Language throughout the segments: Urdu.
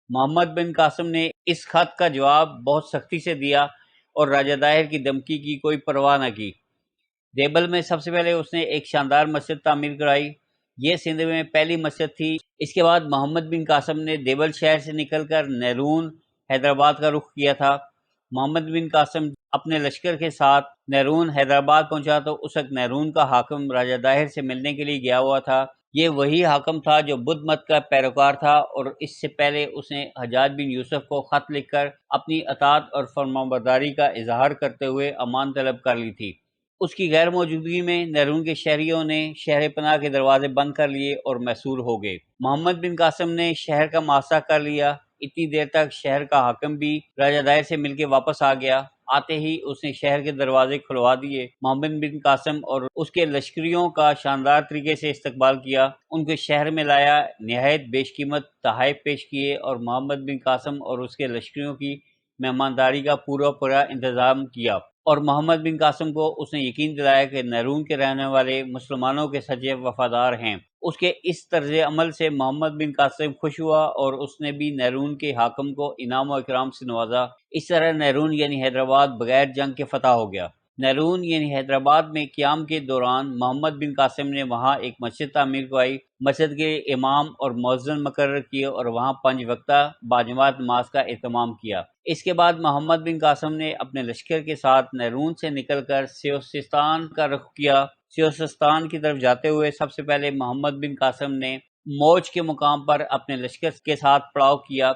محمد بن قاسم نے اس خط کا جواب بہت سختی سے دیا اور راجہ داہر کی دھمکی کی کوئی پرواہ نہ کی۔ دیبل میں سب سے پہلے اس نے ایک شاندار مسجد تعمیر کرائی۔ یہ سندھ میں پہلی مسجد تھی۔ اس کے بعد محمد بن قاسم نے دیبل شہر سے نکل کر نیرون حیدرآباد کا رخ کیا تھا۔ محمد بن قاسم اپنے لشکر کے ساتھ نیرون حیدرآباد پہنچا تو اس وقت نیرون کا حاکم راجہ داہر سے ملنے کے لیے گیا ہوا تھا۔ یہ وہی حاکم تھا جو بدھ مت کا پیروکار تھا، اور اس سے پہلے اس نے حجاج بن یوسف کو خط لکھ کر اپنی اطاعت اور فرمانبرداری کا اظہار کرتے ہوئے امان طلب کر لی تھی۔ اس کی غیر موجودگی میں نیرون کے شہریوں نے شہر پناہ کے دروازے بند کر لیے اور محصور ہو گئے۔ محمد بن قاسم نے شہر کا محاصرہ کر لیا۔ اتنی دیر تک شہر کا حاکم بھی راجہ داہر سے مل کے واپس آ گیا۔ آتے ہی اس نے شہر کے دروازے کھلوا دیے۔ محمد بن قاسم اور اس کے لشکریوں کا شاندار طریقے سے استقبال کیا، ان کو شہر میں لایا، نہایت بیش قیمت تحائف پیش کیے اور محمد بن قاسم اور اس کے لشکریوں کی مہمانداری کا پورا انتظام کیا، اور محمد بن قاسم کو اس نے یقین دلایا کہ نیرون کے رہنے والے مسلمانوں کے سچے وفادار ہیں۔ اس کے اس طرز عمل سے محمد بن قاسم خوش ہوا اور اس نے بھی نیرون کے حاکم کو انعام و اکرام سے نوازا۔ اس طرح نیرون یعنی حیدرآباد بغیر جنگ کے فتح ہو گیا۔ نیرون یعنی حیدرآباد میں قیام کے دوران محمد بن قاسم نے وہاں ایک مسجد تعمیر کروائی، مسجد کے امام اور مؤذن مقرر کیے اور وہاں 5 وقتہ باجماعت نماز کا اہتمام کیا۔ اس کے بعد محمد بن قاسم نے اپنے لشکر کے ساتھ نیرون سے نکل کر سیوستان کا رخ کیا۔ سیوستان کی طرف جاتے ہوئے سب سے پہلے محمد بن قاسم نے موج کے مقام پر اپنے لشکر کے ساتھ پڑاؤ کیا۔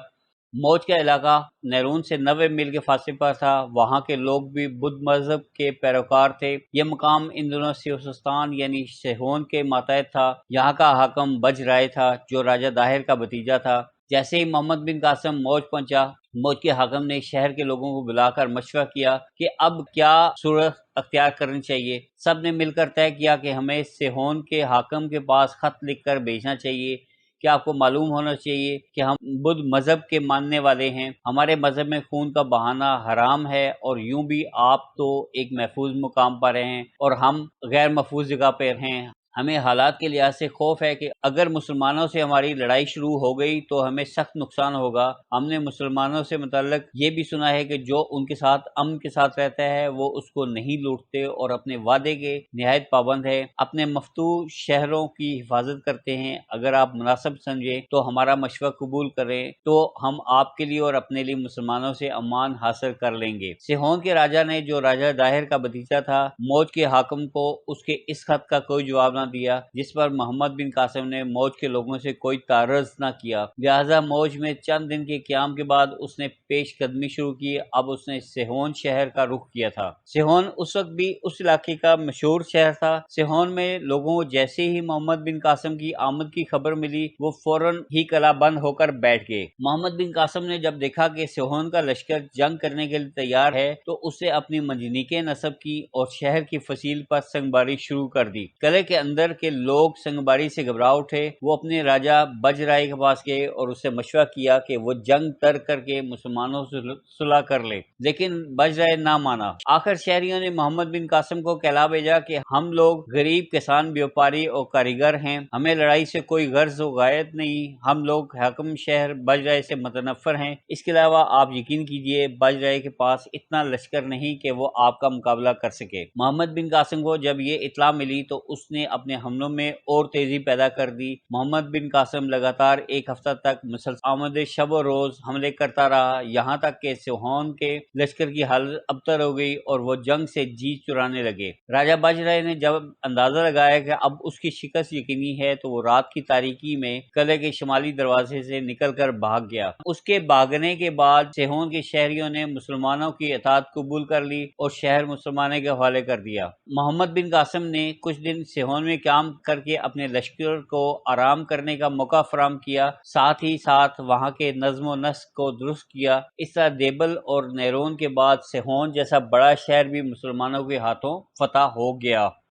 موج کا علاقہ نیرون سے 90 میل کے فاصلے پر تھا۔ وہاں کے لوگ بھی بدھ مذہب کے پیروکار تھے۔ یہ مقام ان دنوں سیوستان یعنی سیہون کے ماتحت تھا۔ یہاں کا حاکم بج رائے تھا جو راجہ داہر کا بھتیجا تھا۔ جیسے ہی محمد بن قاسم موج پہنچا، موج کے حاکم نے شہر کے لوگوں کو بلا کر مشورہ کیا کہ اب کیا صورت اختیار کرنی چاہیے۔ سب نے مل کر طے کیا کہ ہمیں سیہون کے حاکم کے پاس خط لکھ کر بھیجنا چاہیے کہ آپ کو معلوم ہونا چاہیے کہ ہم بدھ مذہب کے ماننے والے ہیں، ہمارے مذہب میں خون کا بہانا حرام ہے، اور یوں بھی آپ تو ایک محفوظ مقام پر ہیں اور ہم غیر محفوظ جگہ پر ہیں۔ ہمیں حالات کے لحاظ سے خوف ہے کہ اگر مسلمانوں سے ہماری لڑائی شروع ہو گئی تو ہمیں سخت نقصان ہوگا۔ ہم نے مسلمانوں سے متعلق یہ بھی سنا ہے کہ جو ان کے ساتھ امن کے ساتھ رہتا ہے وہ اس کو نہیں لوٹتے اور اپنے وعدے کے نہایت پابند ہے، اپنے مفتوح شہروں کی حفاظت کرتے ہیں۔ اگر آپ مناسب سمجھیں تو ہمارا مشورہ قبول کریں تو ہم آپ کے لیے اور اپنے لیے مسلمانوں سے امان حاصل کر لیں گے۔ سیہون کے راجہ نے، جو راجہ داہر کا بھتیجا تھا، موج کے حاکم کو اس کے اس خط کا کوئی جواب نہ دیا، جس پر محمد بن قاسم نے موج کے لوگوں سے کوئی تعرض نہ کیا۔ لہذا موج میں چند دن کے قیام کے بعد اس نے پیش قدمی شروع کی۔ اب اس نے سیہون شہر کا رخ کیا تھا۔ سیہون اس وقت بھی اس علاقے کا مشہور شہر تھا۔ سیہون میں لوگوں کو جیسے ہی محمد بن قاسم کی آمد کی خبر ملی، وہ فوراً ہی قلعہ بند ہو کر بیٹھ گئے۔ محمد بن قاسم نے جب دیکھا کہ سیہون کا لشکر جنگ کرنے کے لیے تیار ہے تو اسے اپنی منجنیقیں نصب کی اور شہر کی فصیل پر سنگباری شروع کر دی۔ قلعے کے اندر کے لوگ سنگباری سے گھبرا اٹھے۔ وہ اپنے راجہ بج رائے کے پاس گئے اور اس سے مشورہ کیا کہ وہ جنگ ترک کر کے مسلمانوں سے صلح کر لے، لیکن بج رائے نہ مانا۔ آخر شہریوں نے محمد بن قاسم کو کہلا بھیجا کہ ہم لوگ غریب کسان، بیوپاری اور کاریگر ہیں، ہمیں لڑائی سے کوئی غرض و غایت نہیں، ہم لوگ حاکم شہر بج رائے سے متنفر ہیں۔ اس کے علاوہ آپ یقین کیجئے بج رائے کے پاس اتنا لشکر نہیں کہ وہ آپ کا مقابلہ کر سکے۔ محمد بن قاسم کو جب یہ اطلاع ملی تو اس نے اپنے حملوں میں اور تیزی پیدا کر دی۔ محمد بن قاسم لگاتار 1 ہفتہ تک مسلسل آمد شب و روز حملے کرتا رہا، یہاں تک کہ سیہون کے لشکر کی حالت ابتر ہو گئی اور وہ جنگ سے جی چرانے لگے۔ راجہ بج رائے نے جب اندازہ لگایا کہ اب اس کی شکست یقینی ہے تو وہ رات کی تاریکی میں قلعے کے شمالی دروازے سے نکل کر بھاگ گیا۔ اس کے بھاگنے کے بعد سیہون کے شہریوں نے مسلمانوں کی اطاعت قبول کر لی اور شہر مسلمانوں کے حوالے کر دیا۔ محمد بن قاسم نے کچھ دن سیہون میں قیام کر کے اپنے لشکر کو آرام کرنے کا موقع فراہم کیا، ساتھ ہی ساتھ وہاں کے نظم و نسق کو درست کیا۔ اس طرح دیبل اور نیرون کے بعد سیہون جیسا بڑا شہر بھی مسلمانوں کے ہاتھوں فتح ہو گیا۔